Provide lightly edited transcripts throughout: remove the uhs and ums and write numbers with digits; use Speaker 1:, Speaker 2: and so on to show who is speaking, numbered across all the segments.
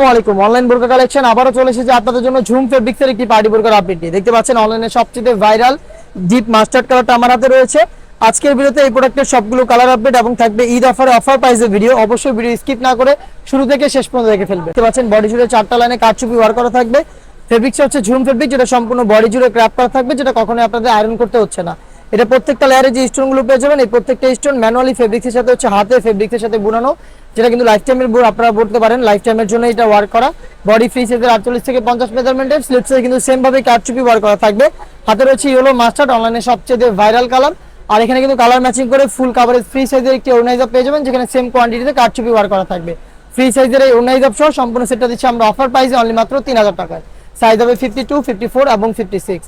Speaker 1: আসসালামু আলাইকুম। অনলাইন বোরকা কালেকশন আবারও চলে এসেছে আপনাদের জন্য ঝুম ফেব্রিক্সের একটি পার্টি বোরকার আপডেট নিয়ে। দেখতে পাচ্ছেন অনলাইনে সবচেয়ে ভাইরাল ডিপ মাস্টার্ড কালারটা আমার হাতে রয়েছে। আজকের ভিডিওতে এই প্রোডাক্টের সবগুলো কালার আপডেট এবং থাকবে ঈদ অফারে অফার প্রাইসের ভিডিও। অবশ্যই ভিডিও স্কিপ না করে শুরু থেকে শেষ পর্যন্ত দেখে ফেলবে। দেখতে পাচ্ছেন বডি জুড়ে 4টা লাইনে কারচুপি ওয়ার্ক করা থাকবে। ফেব্রিক্স হচ্ছে ঝুম ফেব্রিক, যেটা সম্পূর্ণ বডি জুড়ে ক্র্যাপ করা থাকবে, যেটা কখনোই আপনাদের আয়রন করতে হচ্ছে না। এটা প্রত্যেকটা লেয়ারে যে স্টোনগুলো পেয়ে যাবেন, এই প্রত্যেকটা স্টোন ম্যানুয়ালি ফেব্রিক্সের সাথে হচ্ছে হাতে ফেব্রিক্সের সাথে বুনানো, যেটা কিন্তু লাইফ টাইমের বোর আপনারা বলতে পারেন। লাইফ টাইমের জন্য এটা ওয়ার্ক করা। বডি ফ্রি সাইজের 48 থেকে 50 মেজারমেন্টের, স্লিপসে কিন্তু সেম ভাবে কারচুপি ওয়ার্ক করা থাকবে। হাতে রয়েছে ইয়েলো মাস্টার্ড, অনলাইনে সবচেয়ে ভাইরাল কালার। আর এখানে কিন্তু কালার ম্যাচিং করে ফুল কাভারেজ ফ্রি সাইজের একটি অর্গানাইজার পেয়ে যাবেন, যেখানে সেম কোয়ান্টিটিতে কারচুপি ওয়ার্ক করা থাকবে। ফ্রি সাইজের এই অর্গানাইজার সহ সম্পূর্ণ সেটটা দিচ্ছি আমরা অফার প্রাইসে অনলি মাত্র 3000 টাকায়। সাইজ হবে 52, 54 এবং 56।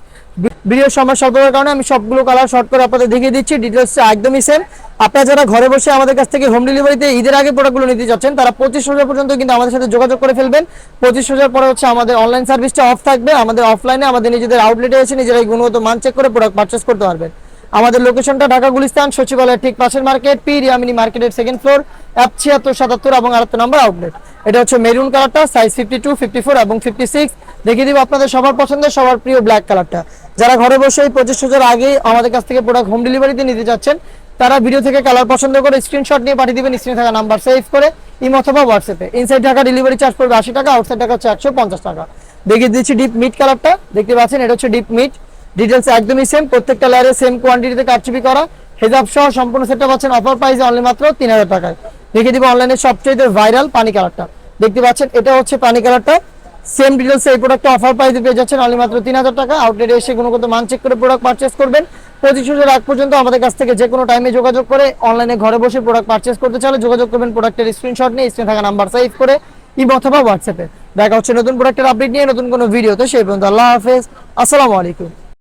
Speaker 1: ভিডিওর সময় স্বল্পতার কারণে আমি সবগুলো কালার শর্ট করে আপনাদের দেখিয়ে দিচ্ছি। ডিটেলস একদমই সেম। আপনারা যারা ঘরে বসে আমাদের কাছ থেকে হোম ডেলিভারিতে ঈদের আগে প্রোডাক্টগুলো নিতে যাচ্ছেন, তারা 25,000 পর্যন্ত কিন্তু আমাদের সাথে যোগাযোগ করে ফেলবেন। 25,000 পরে হচ্ছে আমাদের অনলাইন সার্ভিসটা অফ থাকবে। আমাদের অফলাইনে আমাদের নিজেদের আউটলেটে এসে নিজেরাই গুণগত মান চেক করে প্রোডাক্ট পারচেস করতে পারবেন। আমাদের লোকেশনটা ঢাকা গুলিস্তান সচিবালয়ের ঠিক পাশের মার্কেট, পি রিয়ামিনি মার্কেটের সেকেন্ড ফ্লোর, F76, 77 এবং 78 নম্বর আউটলেট। এটা হচ্ছে মেরুন কালারটা, সাইজ 52, 54 এবং 56। দেখিয়ে দিব আপনাদের সবার পছন্দের সবার প্রিয় ব্ল্যাক কালারটা। যারা ঘরে বসে 25,000 আগে আমাদের কাছ থেকে প্রোডাক্ট হোম ডেলিভারিতে নিতে যাচ্ছেন, তারা ভিডিও থেকে কালার পছন্দ করে স্ক্রিনশট নিয়ে পাঠিয়ে দিবেন স্ক্রিনে থাকা নাম্বার সেভ করে ইমো অথবা হোয়াটসঅ্যাপে। ইনসাইড ঢাকা ডেলিভারি চার্জ পড়বে 80 টাকা, আউটসাইড ঢাকা হচ্ছে 150 টাকা। দেখিয়ে দিচ্ছি ডিপ মিড কালারটা, দেখতে পাচ্ছেন এটা হচ্ছে ডিপ মিড। ডিটেলস একদমই সেম, প্রত্যেকটা লেয়ারে সেম কোয়ান্টিটিতে কারচুপি করা। হেজাব সহ সম্পূর্ণ সেটটা পাচ্ছেন অফার প্রাইসে অনলি মাত্র 3000 টাকায়। দেখিয়ে দিব অনলাইনে সবচেয়ে ভাইরাল পানি কালারটা, দেখতে পাচ্ছেন এটা হচ্ছে পানি কালারটা। সেম ডিটেলসে এই প্রোডাক্টটা অফার প্রাইসে পেয়ে যাচ্ছেন অনলি মাত্র 3000 টাকা। আউটলেটে এসে গুণগত মান চেক করে প্রোডাক্ট পারচেস করবেন। 25,000 আগ পর্যন্ত আমাদের কাছ থেকে যে কোনো টাইমে যোগাযোগ করে অনলাইনে ঘরে বসে প্রোডাক্ট পারচেস করতে চাইলে যোগাযোগ করবেন প্রোডাক্টের স্ক্রিনশট নিয়ে স্ক্রিনে থাকা নাম্বার সেভ করে ইমো অথবা হোয়াটসঅ্যাপে। দেখা হচ্ছে নতুন প্রোডাক্টের আপডেট নিয়ে নতুন কোনো ভিডিওতে। সেই পর্যন্ত আল্লাহ হাফেজ, আসসালামু আলাইকুম।